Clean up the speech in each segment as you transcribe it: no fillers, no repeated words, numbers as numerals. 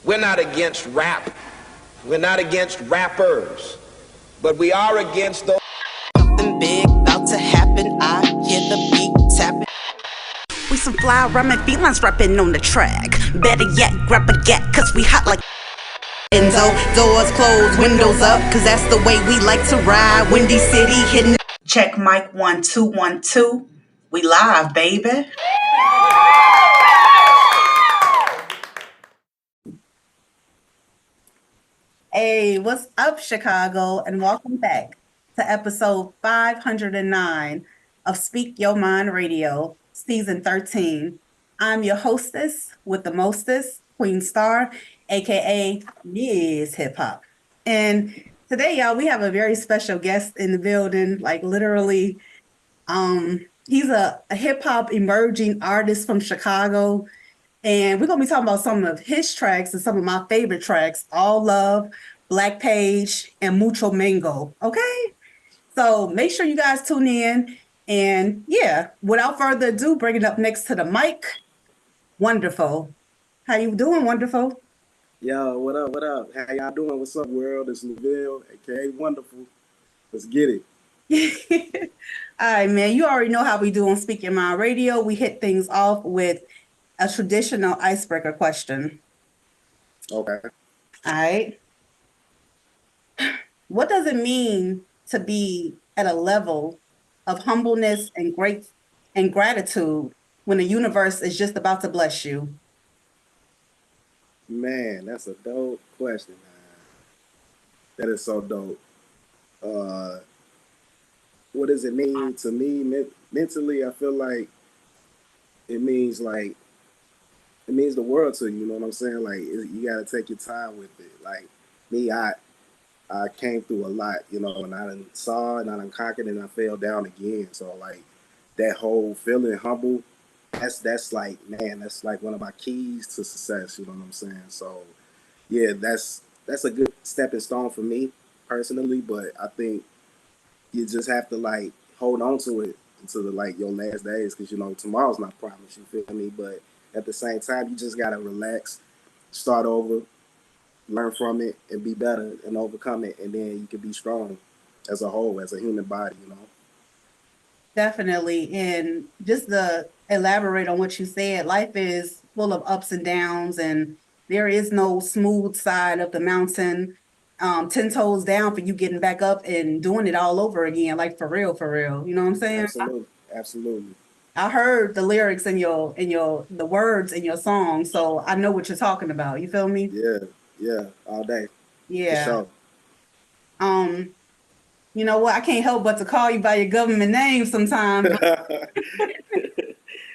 We're not against rap. We're not against rappers. But we are against those. Something big about to happen. I hear the beat tapping. We some fly rhyming felines rapping on the track. Better yet, grab a gat, cause we hot like Enzo. Doors closed, windows up, cause that's the way we like to ride. Windy City hitting. Check mic 1 2 1 2. We live, baby. Hey, what's up, Chicago? And welcome back to episode 509 of Speak Your Mind Radio, season 13. I'm your hostess with the mostest, Queen Star, aka Mzhiphop. And today, y'all, we have a very special guest in the building, like literally. He's a hip hop emerging artist from Chicago. And we're going to be talking about some of his tracks and some of my favorite tracks, All Love, Black Page, and Mucho Mango. Okay? So make sure you guys tune in. And yeah, without further ado, bring it up next to the mic. 1derful. How you doing, 1derful? Yo, what up, what up? How y'all doing? What's up, world? It's Neville, aka 1derful. Let's get it. All right, man. You already know how we do on Speak Your Mind Radio. We hit things off with a traditional icebreaker question. Okay. All right. What does it mean to be at a level of humbleness and gratitude when the universe is just about to bless you? Man, that's a dope question, man. That is so dope. What does it mean to me mentally? I feel like it means the world to you. You know what I'm saying? Like you got to take your time with it. Like me, I came through a lot, you know, and I done saw and I done conquered and I fell down again. So like that whole feeling humble, that's like, man, that's like one of my keys to success. You know what I'm saying? So yeah, that's a good stepping stone for me personally. But I think you just have to like hold on to it until like your last days, because you know tomorrow's not promised. You feel me? But at the same time, you just gotta relax, start over, learn from it, and be better and overcome it, and then you can be strong as a whole, as a human body. You know. Definitely. And just to elaborate on what you said, life is full of ups and downs, and there is no smooth side of the mountain. 10 toes down for you getting back up and doing it all over again, like for real, for real. You know what I'm saying? Absolutely, absolutely. I heard the lyrics in the words in your song, so I know what you're talking about. You feel me? Yeah, yeah, all day for Yeah. sure. Um, you know what? I can't help but to call you by your government name sometimes.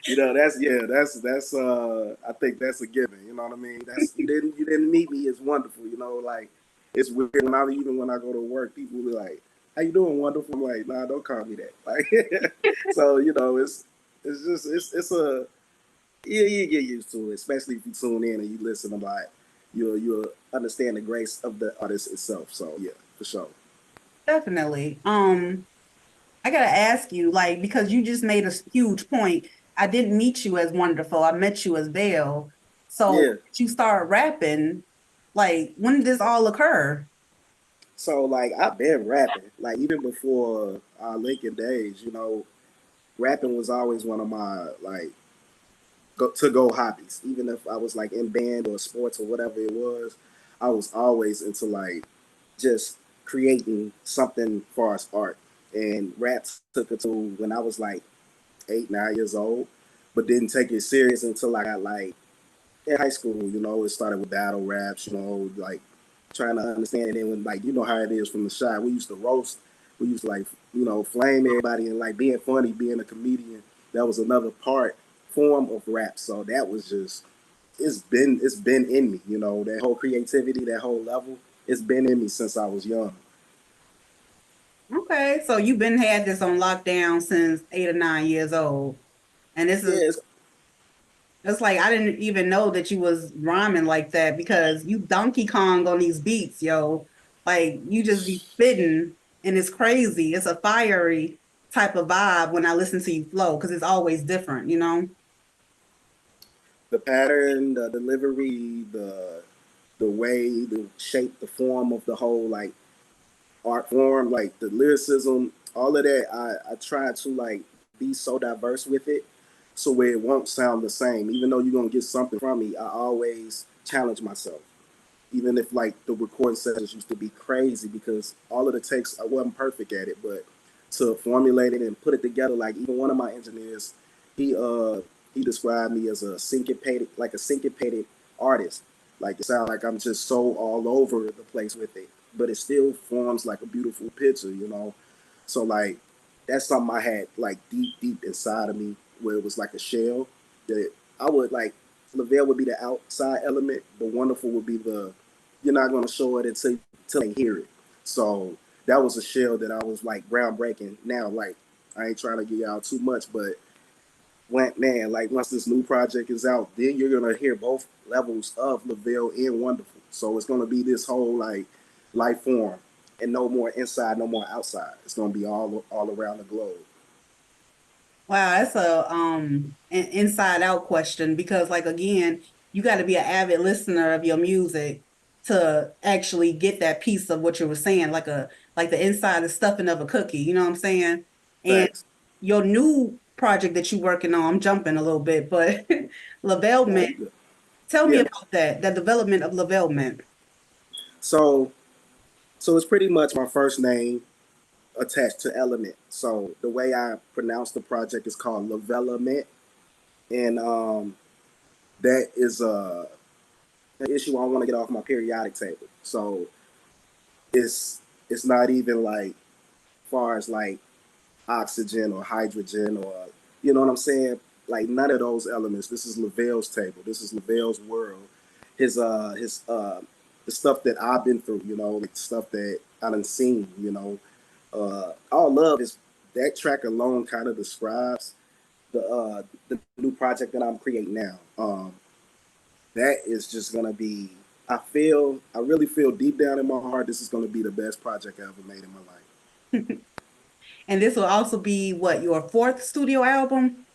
You know, that's I think that's a given. You know what I mean? That's you didn't meet me. It's wonderful. You know, like it's weird when I go to work, people be like, "How you doing, wonderful?" I'm like, "Nah, don't call me that." Like, so you know, it's a you get used to it, especially if you tune in and you listen a lot. You'll understand the grace of the artist itself. So yeah, for sure. Definitely. I gotta ask you, like, because you just made a huge point. I didn't meet you as 1derful. I met you as Vale. So Yeah. you started rapping. Like, when did this all occur? So like I've been rapping, like even before Lincoln days. You know, rapping was always one of my like to go hobbies. Even if I was like in band or sports or whatever it was, I was always into like just creating something for as art. And rap took it to when I was like 8, 9 years old, but didn't take it serious until I got like in high school. You know, it started with battle raps. You know, like trying to understand it. And when like you know how it is from the shop, we used to roast. We used to like flame everybody and like being funny, being a comedian. That was another form of rap. So that was just it's been in me. You know, that whole creativity, that whole level. It's been in me since I was young. Okay, so you've been had this on lockdown since 8 or 9 years old. And this is Yeah, it's like I didn't even know that you was rhyming like that because you Donkey Kong on these beats, yo. Like you just be spitting and it's crazy. It's a fiery type of vibe when I listen to you flow because it's always different, you know? the pattern, the delivery, the the way, the shape, the form of the whole like art form, like the lyricism, all of that. I try to like be so diverse with it, so where it won't sound the same. Even though you're gonna get something from me, I always challenge myself. Even if like the recording sessions used to be crazy because all of the takes I wasn't perfect at it, but to formulate it and put it together, like even one of my engineers, he uh he described me as a syncopated artist. Like it sounds like I'm just so all over the place with it, but it still forms like a beautiful picture, you know. So like that's something I had like deep inside of me where it was like a shell that I would like. Lavelle would be the outside element, but wonderful would be the you're not going to show it until they hear it. So that was a shell that I was like groundbreaking. Now, like I ain't trying to get y'all too much, but when man, like once this new project is out, then you're gonna hear both levels of Lavelle and Wonderful. So it's gonna be this whole like life form, and no more inside, no more outside. It's gonna be all around the globe. Wow, that's a an inside out question because like again, you got to be an avid listener of your music to actually get that piece of what you were saying, like the inside the stuffing of a cookie, you know what I'm saying? And Facts. your new project that you're working on, I'm jumping a little bit, but No, Lavellement, you good. tell me Yeah. about that, the development of Lavellement. So so it's pretty much my first name attached to element. So the way I pronounce the project is called Lavelament, and that is an issue I want to get off my periodic table. So it's it's not even like far as like oxygen or hydrogen or you know what I'm saying? Like none of those elements. This is Lavelle's table. This is Lavelle's world. His the stuff that I've been through, you know, like stuff that I done seen, you know. All love is that track alone kind of describes the new project that I'm creating now. That is just gonna be I really feel deep down in my heart this is gonna be the best project I ever made in my life. And this will also be what, your fourth studio album?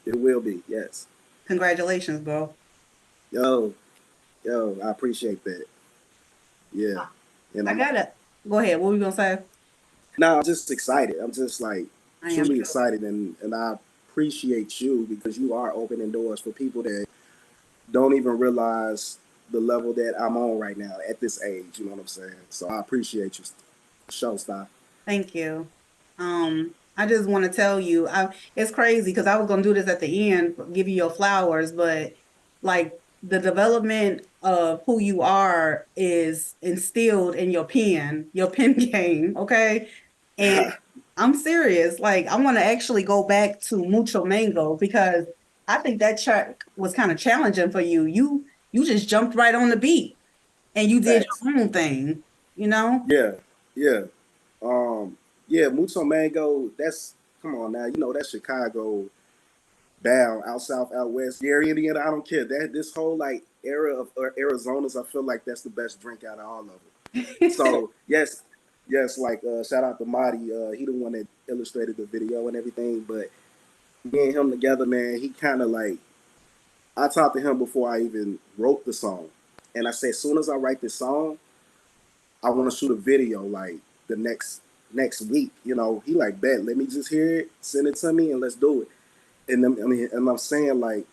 It will be, yes. Congratulations, bro. Yo, yo, I appreciate that. Yeah. And I I'm gotta go ahead. What were you gonna say? now I'm just excited. I'm just like I am truly too. excited and I appreciate you because you are opening doors for people that don't even realize the level that I'm on right now at this age. You know what I'm saying? So I appreciate you, Showstop. Thank you. I just want to tell you, it's crazy because I was gonna do this at the end, give you your flowers, but like the development of who you are is instilled in your pen game, okay? And I'm serious. Like I want to actually go back to Mucho Mango because I think that track was kind of challenging for you. You just jumped right on the beat and you did Facts. your own thing, you know? Yeah, yeah. Yeah, Mucho Mango, that's come on now, you know that's Chicago down, out south, out west, Gary, Indiana, I don't care. That this whole like era of Arizona's, I feel like that's the best drink out of all of them. So yes, yes, like shout out to Marty. He the one that illustrated the video and everything. But me and him together, man, he kind of like I talked to him before I even wrote the song, and I said, as soon as I write this song, I want to shoot a video like the next week. You know, he like bet, let me just hear it, send it to me, and let's do it. And I mean, and I'm saying like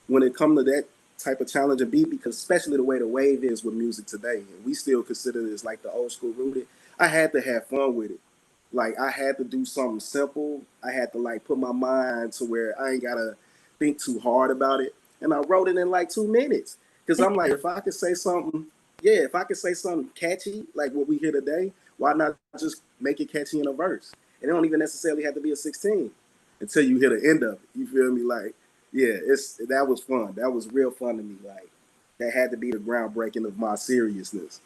when it comes to that type of challenge and beat, because especially the way the wave is with music today, and we still consider this like the old school rooted. I had to have fun with it. Like I had to do something simple. I had to like put my mind to where I ain't gotta think too hard about it. And I wrote it in like 2 minutes. Cause I'm like, if I could say something, yeah, if I could say something catchy, like what we hear today, why not just make it catchy in a verse? And it don't even necessarily have to be a 16 until you hear the end of it. You feel me? Like, yeah, that was fun. That was real fun to me. Like, that had to be the groundbreaking of my seriousness.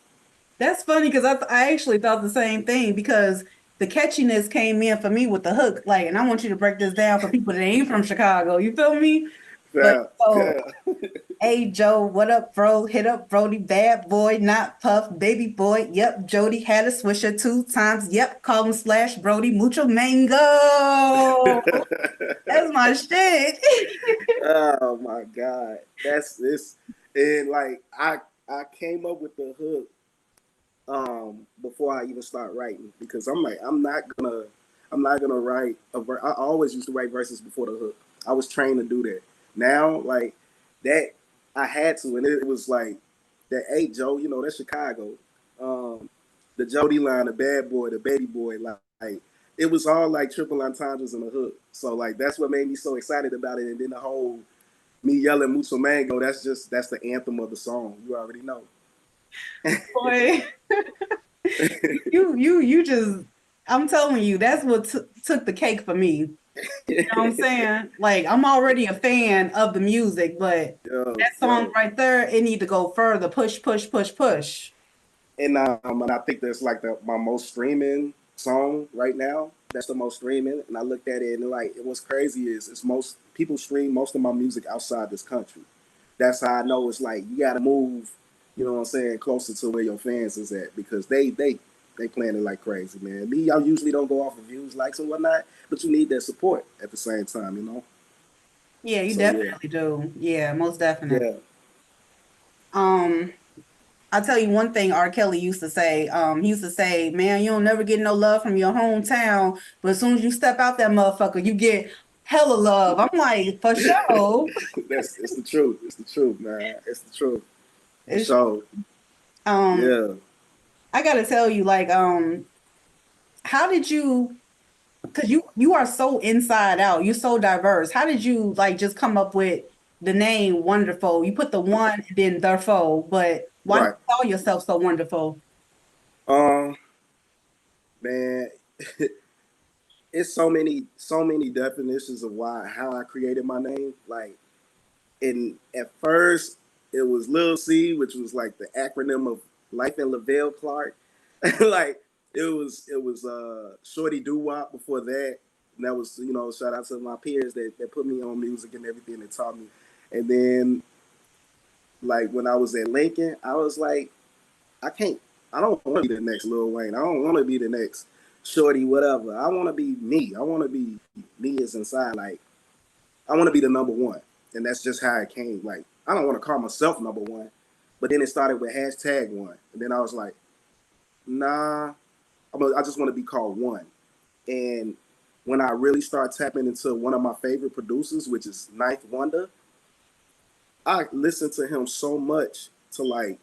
That's funny because I actually thought the same thing because the catchiness came in for me with the hook. Like, and I want you to break this down for people that ain't from Chicago. You feel me? But Yeah, so, yeah. hey Joe, what up, bro? Hit up Brody, bad boy, not Puff, baby boy. Yep, Jody had a swisher 2 times. Yep, call him slash Brody, mucho mango. That's my shit. Oh my God, that's this, and like I came up with the hook before I even start writing because I'm like I'm not gonna write I always used to write verses before the hook. I was trained to do that. Now like that I had to, and it was like that. Hey Joe, that's Chicago. Um, the Jody line, the bad boy, the Betty boy, like it was all like triple entendres in the hook. So like that's what made me so excited about it. And then the whole me yelling Mucho Mango, that's the anthem of the song. You already know. Boy, you just, I'm telling you, that's what took the cake for me. You know what I'm saying? Like, I'm already a fan of the music, but Yo, that song yo. right there, it need to go further. Push, push, push, push. And I think that's like my most streaming song right now. That's the most streaming. And I looked at it and like what's crazy is it's most people stream most of my music outside this country. That's how I know it's like you gotta move, you know what I'm saying, closer to where your fans is at because they playing it like crazy, man. Me, I usually don't go off of views, likes and whatnot, but you need that support at the same time, you know? Yeah, you So yeah. definitely do. Yeah, most definitely. Yeah. Um, I'll tell you one thing R. Kelly used to say. He used to say, man, you don't never get no love from your hometown, but as soon as you step out that motherfucker, you get hella love. I'm like, for sure. It's the truth. It's the truth, man. It's the truth. For It's, sure. um, Yeah. I gotta tell you, like, how did you, because you are so inside out, you're so diverse. How did you like just come up with the name Wonderful? You put the one and then therefore, but why not Right. call yourself so wonderful? Um, man, it's so many definitions of why how I created my name. Like, in at first it was Lil C, which was like the acronym of Life in Lavelle Clark. Like it was Shorty Doo Wop before that. And that was, shout out to my peers that put me on music and everything that taught me. And then like when I was at Lincoln, I was like, I can't. I don't want to be the next Lil Wayne. I don't want to be the next Shorty, whatever. I want to be me. I want to be me as inside. Like I want to be the number one, and that's just how it came. Like I don't want to call myself number one, but then it started with hashtag one, and then I was like, nah, I just want to be called one. And when I really start tapping into one of my favorite producers, which is Ninth Wonder, I listen to him so much to like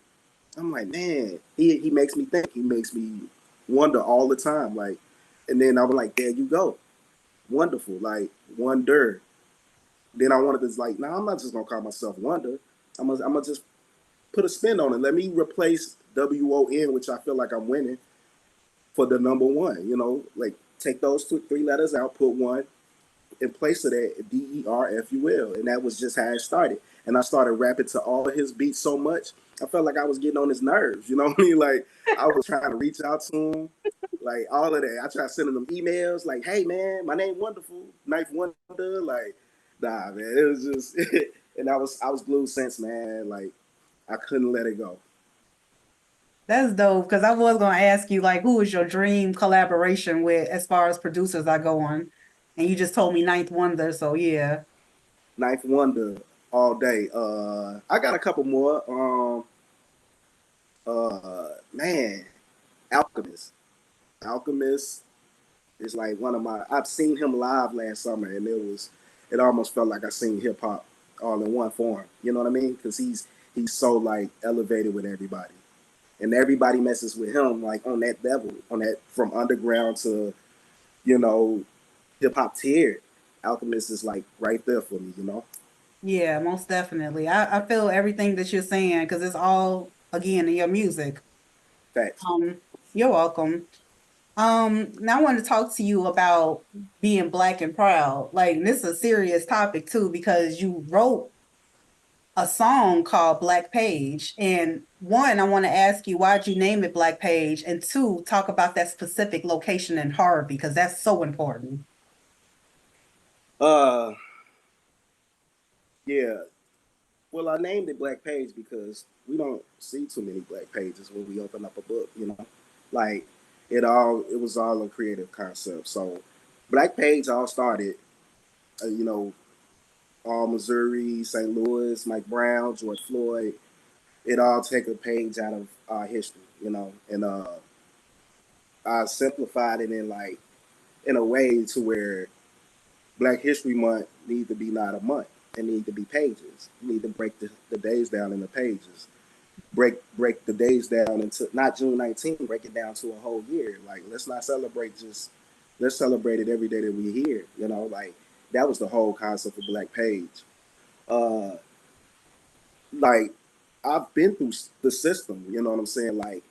I'm like, man, he makes me think. He makes me wonder all the time. Like, and then I was like, there you go, wonderful, like wonder. Then I wanted to like, nah, I'm not just gonna call myself Wonder. I'm gonna just put a spin on it. Let me replace WON, which I feel like I'm winning, for the number one. Like take those three letters out, put one in place of that DERFUL, and that was just how it started. And I started rapping to all of his beats so much, I felt like I was getting on his nerves. You know what I mean? Like I was trying to reach out to him, like all of that. I tried sending them emails, like, "Hey man, my name Wonderful, Knife Wonder." Like, nah, man, it was just, and I was glued since, man. Like I couldn't let it go. That's dope because I was gonna ask you like who is your dream collaboration with as far as producers are going, and you just told me Ninth Wonder, so yeah. Knife Wonder all day. I got a couple more. Man, Alchemist. Alchemist is like one of my. I've seen him live last summer, and it almost felt like I seen hip hop all in one form. You know what I mean? Because he's so like elevated with everybody, and everybody messes with him like on that level, on that from underground to you know hip hop tier. Alchemist is like right there for me. Yeah, most definitely. I feel everything that you're saying because it's all again in your music. Facts. Um, you're welcome. Now I want to talk to you about being black and proud. Like this is a serious topic too because you wrote a song called Black Page. And one, I want to ask you why'd you name it Black Page? And two, talk about that specific location in Harvey because that's so important. Uh, yeah. Well, I named it Black Page because we don't see too many black pages when we open up a book. Like it was all a creative concept. So, Black Page all started, all Missouri, St. Louis, Mike Brown, George Floyd. it all take a page out of our history, and I simplified it in like in a way to where Black History Month need to be not a month. It need to be pages. You need to break the days down into pages. Break the days down into not June 19th, break it down to a whole year. Like let's not celebrate just let's celebrate it every day that we're here. Like that was the whole concept of Black Page. Uh like I've been through the system, you know what I'm saying? Like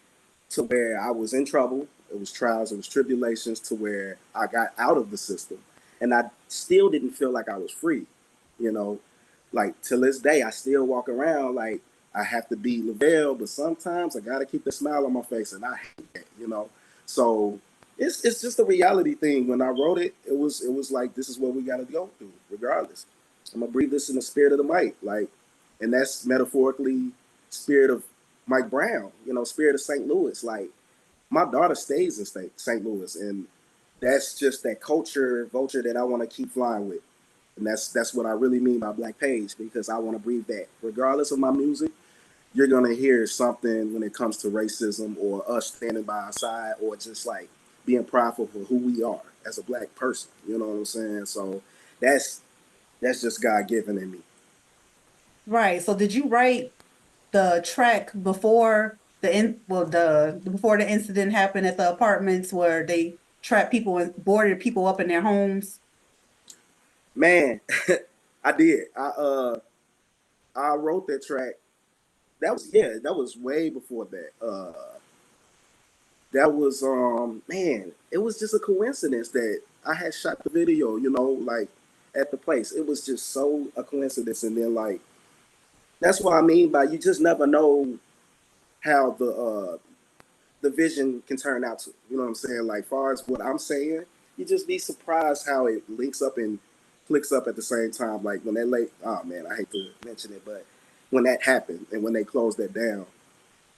to where I was in trouble. It was trials, it was tribulations to where I got out of the system. And I still didn't feel like I was free. You know, like till this day, I still walk around like I have to be Lavelle, but sometimes I gotta keep the smile on my face, and I hate that. So it's just a reality thing. When I wrote it, it was like this is what we gotta go through, regardless. I'm gonna breathe this in the spirit of the mic, like, and that's metaphorically spirit of Mike Brown, spirit of St. Louis. Like my daughter stays in St. Louis, and that's just that culture vulture that I want to keep flying with. And that's what I really mean by Black Page, because I want to breathe that. Regardless of my music, you're gonna hear something when it comes to racism or us standing by our side or just like being prideful for who we are as a Black person. You know what I'm saying? So that's that's just God given in me. Right. So did you write the track before the before the incident happened at the apartments where they trapped people and boarded people up in their homes? Man, I did. I wrote that track. That was way before that. That was man, it was just a coincidence that I had shot the video, like at the place. It was just so a coincidence, and then like that's what I mean by you just never know how the vision can turn out to. You know what I'm saying? Like far as what I'm saying, you just be surprised how it links up and clicks up at the same time. Like when that late, oh man, I hate to mention it, but when that happened and when they closed that down,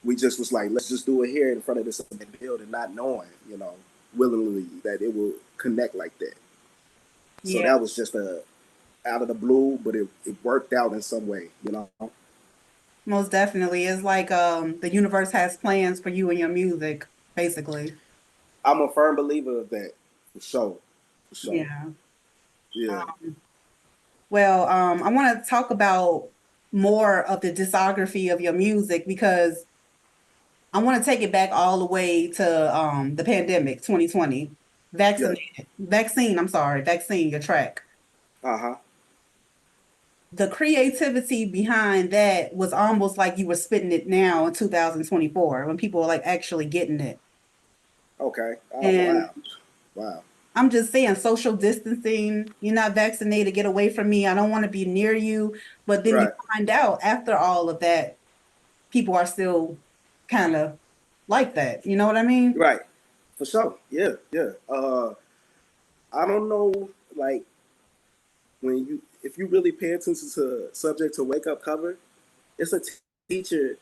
we just was like, let's just do it here in front of this building, not knowing, willingly that it will connect like that. So Yeah, that was just a out of the blue, but it worked out in some way. most definitely. It's like the universe has plans for you and your music, basically. I'm a firm believer of that, for sure, for sure. Yeah. Yeah, Well, I want to talk about more of the discography of your music because I want to take it back all the way to the pandemic, 2020. yeah, Vaccine, your track. uh-huh. The creativity behind that was almost like you were spitting it now in 2024 when people were like actually getting it. Okay. Oh And wow. Wow. I'm just saying social distancing, you're not vaccinated, get away from me. I don't want to be near you. But then you Right. find out after all of that, people are still kind of like that. You know what I mean? Right. For sure. Yeah, yeah. I don't know, like when you if you really pay attention to subject to wake up cover, it's a teacher.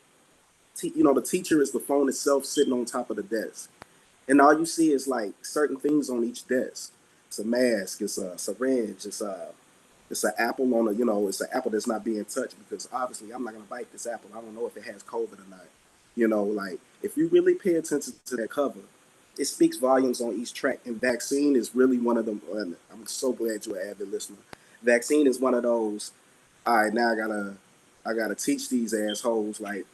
The teacher is the phone itself sitting on top of the desk, and all you see is like certain things on each desk. It's a mask. It's a syringe. It's an apple on a it's an apple that's not being touched because obviously I'm not gonna bite this apple. I don't know if it has COVID or not. Like if you really pay attention to that cover, it speaks volumes on each track. And Vaccine is really one of them. And I'm so glad you're an avid listener. Vaccine is one of those. All right, now I gotta teach these assholes like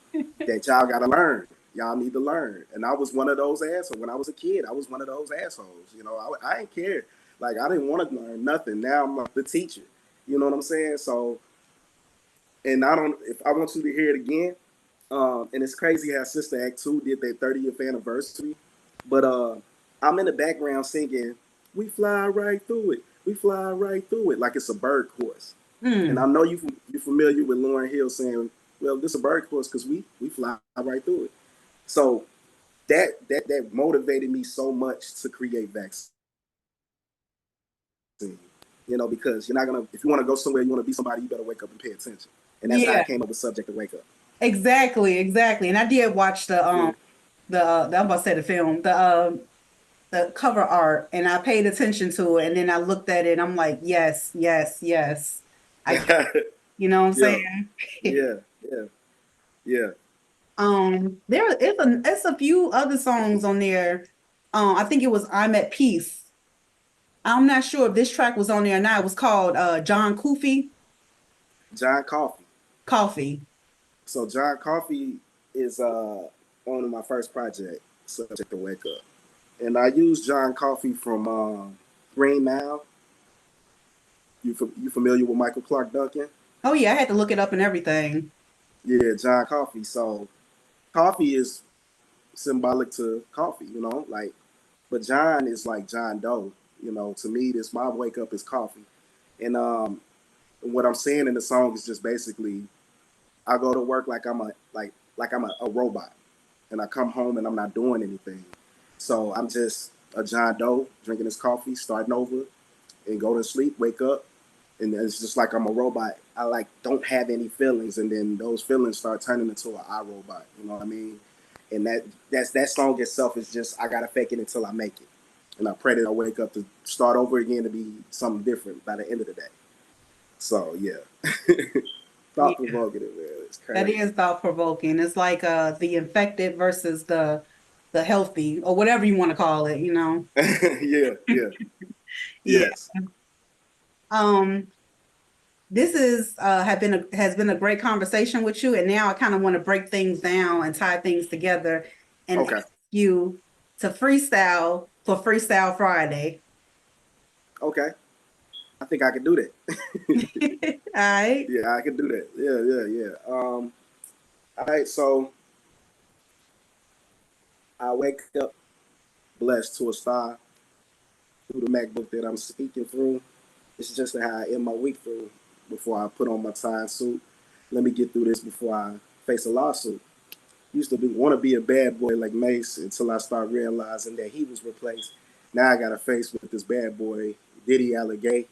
that. Y'all gotta learn. Y'all need to learn. And I was one of those assholes when I was a kid. I was one of those assholes. I didn't care. Like I didn't want to learn nothing. Now I'm the teacher. You know what I'm saying? So, and I don't. If I want you to hear it again, and it's crazy how Sister Act 2 did their 30th anniversary. But I'm in the background singing, "We fly right through it. We fly right through it," like it's a bird chorus. And I Mm. know you familiar with Lauryn Hill saying, "Well, this is a bird chorus because we fly right through it." So that motivated me so much to create Vaccine. Because you're not gonna if you want to go somewhere, you want to be somebody, you better wake up and pay attention. And that's how I Yeah, came up with subject to wake up. exactly, exactly. And I did watch You feel me? I'm about to say the film, the cover art, and I paid attention to it, and then I looked at it, and I'm like, yes, yes, yes. I get, you know what I'm Yeah, saying? yeah, yeah, yeah. It's a few other songs on there. I think it was I'm at Peace. I'm not sure if this track was on there or not. It was called John Coffey. John Coffey. Coffee. So John Coffey is one of my first project, Subject to Wake Up. And I used John Coffey from Green Mile. You familiar with Michael Clark Duncan? Oh yeah, I had to look it up and everything. Yeah, John Coffey. So coffee is symbolic to coffee, like, but John is like John Doe. To me, this my wake up is coffee. And what I'm saying in the song is just basically I go to work like I'm a robot, and I come home and I'm not doing anything. So I'm just a John Doe drinking his coffee, starting over, and go to sleep, wake up, and it's just like I'm a robot. I like don't have any feelings, and then those feelings start turning into an I robot. You know what I mean? And that song itself is just I gotta fake it until I make it, and I pray that I wake up to start over again to be something different by the end of the day. So yeah, thought Yeah, provocative, man. It's that crazy. is thought provoking. It's like the infected versus the healthy or whatever you want to call it, you know. Yeah, yeah, Yeah. yes. Um, this is has been a great conversation with you, and now I kind of want to break things down and tie things together and Okay, ask you to freestyle for Freestyle Friday. okay. I think I can do that. All right. Yeah, I can do that. Yeah, yeah, yeah. All right. So I wake up blessed to a star through the MacBook that I'm speaking through. It's just how I end my week through before I put on my tie suit. Let me get through this before I face a lawsuit. Used to want to be a bad boy like Mace until I start realizing that he was replaced. Now I got to face with this bad boy, Diddy Allegate.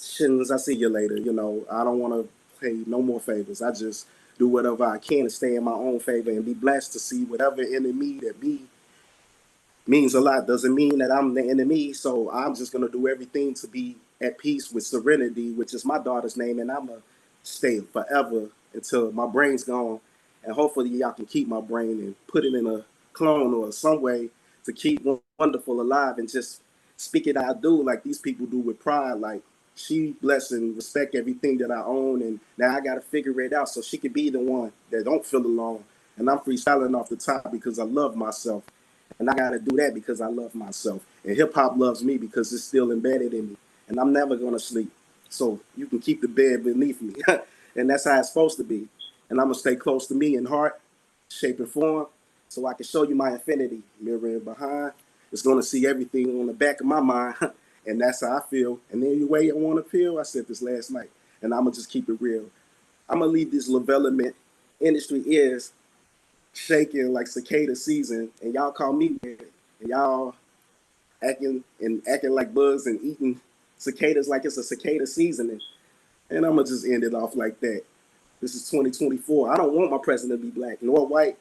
Shins, I see you later. I don't want to pay no more favors. I just do whatever I can to stay in my own favor and be blessed to see whatever enemy that be means a lot. Doesn't mean that I'm the enemy. So I'm just gonna do everything to be at peace with Serenity, which is my daughter's name, and I'm gonna stay forever until my brain's gone. And hopefully y'all can keep my brain and put it in a clone or some way to keep Wonderful alive and just speak it I do like these people do with pride. Like she bless and respect everything that I own, and now I gotta figure it out so she can be the one that don't feel alone. And I'm freestyling off the top because I love myself. And I got to do that because I love myself. And hip hop loves me because it's still embedded in me. And I'm never going to sleep. So you can keep the bed beneath me. And that's how it's supposed to be. And I'm going to stay close to me in heart, shape, and form so I can show you my infinity. Mirroring behind. It's going to see everything on the back of my mind. And that's how I feel. And any way I want to feel, I said this last night. And I'm going to just keep it real. I'm going to leave this development industry is shaking like cicada season, and y'all call me weird, and y'all acting like bugs and eating cicadas like it's a cicada season, and I'm gonna just end it off like that. This is 2024. I don't want my president to be black nor white,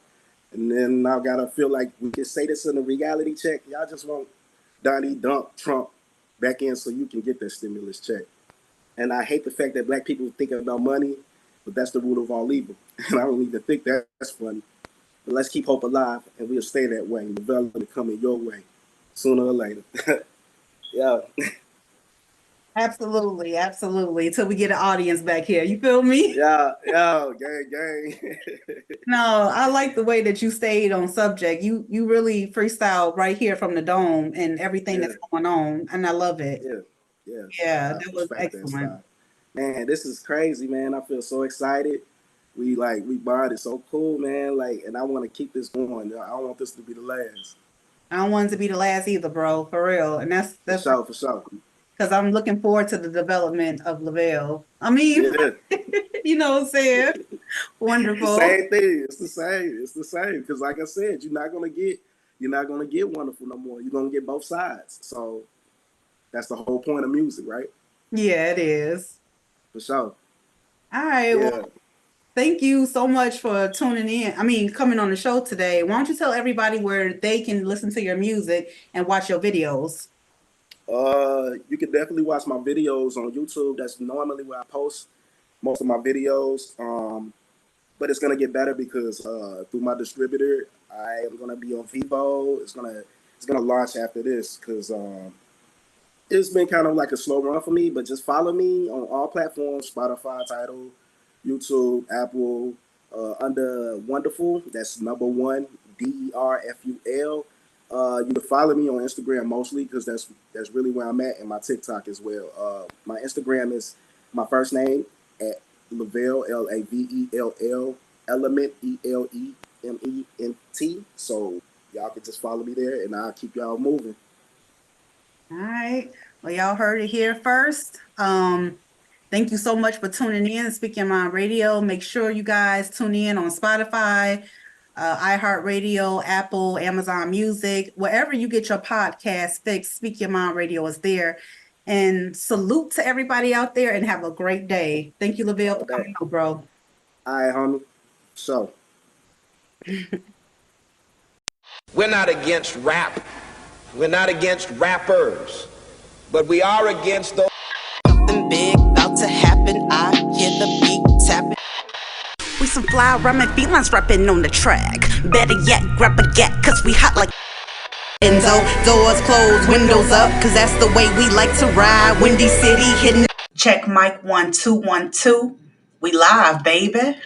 and then I gotta feel like we can say this in a reality check. Y'all just want Donnie Dump Trump back in so you can get that stimulus check. And I hate the fact that black people think about money, but that's the root of all evil. And I don't even think that's funny. But let's keep hope alive, and we'll stay that way. Development coming your way, sooner or later. Yeah, Absolutely, absolutely. Till we get an audience back here. You feel me? yeah, yeah, gang, gang. No, I like the way that you stayed on subject. You really freestyle right here from the dome and everything Yeah, that's going on, and I love it. yeah, yeah. Yeah, I that was respect that excellent. style. Man, this is crazy, man. I feel so excited. We bonded so cool, man. Like, and I want to keep this going. I don't want this to be the last. I don't want it to be the last either, bro, for real. And For that's sure, for sure. because I'm looking forward to the development of Lavelle. I mean, Yeah, you know what I'm saying? Wonderful. same thing. It's the same. It's the same. Because like I said, you're not gonna get wonderful no more. You're gonna get both sides. So that's the whole point of music, right? Yeah, it is. For sure. All right. Well, Yeah. thank you so much for tuning in. I mean, coming on the show today. Why don't you tell everybody where they can listen to your music and watch your videos? You can definitely watch my videos on YouTube. That's normally where I post most of my videos. but it's gonna get better because through my distributor, I am gonna be on Vivo. It's gonna launch after this because it's been kind of like a slow run for me. But just follow me on all platforms: Spotify, Tidal, YouTube, Apple, under Wonderful. That's number one, DERFUL. You can follow me on Instagram mostly because that's really where I'm at, and my TikTok as well. My Instagram is my first name at Lavelle, Lavell, Element, Element. So y'all can just follow me there, and I'll keep y'all moving. All right. Well, y'all heard it here first. Thank you so much for tuning in, Speak Your Mind Radio. Make sure you guys tune in on Spotify, iHeartRadio, Apple, Amazon Music, wherever you get your podcast fixed. Speak Your Mind Radio is there. And salute to everybody out there and have a great day. Thank you, Lavelle, for coming on, bro. All right, homie. So. We're not against rap. We're not against rappers. But we are against those. Something big about to happen. I hear the beat tapping. We some fly rhyming felines rapping on the track. Better yet, grab a gat, cause we hot like Enzo. Doors closed, windows up, cause that's the way we like to ride. Windy City hitting. Check mic 1 2 1 2. We live, baby.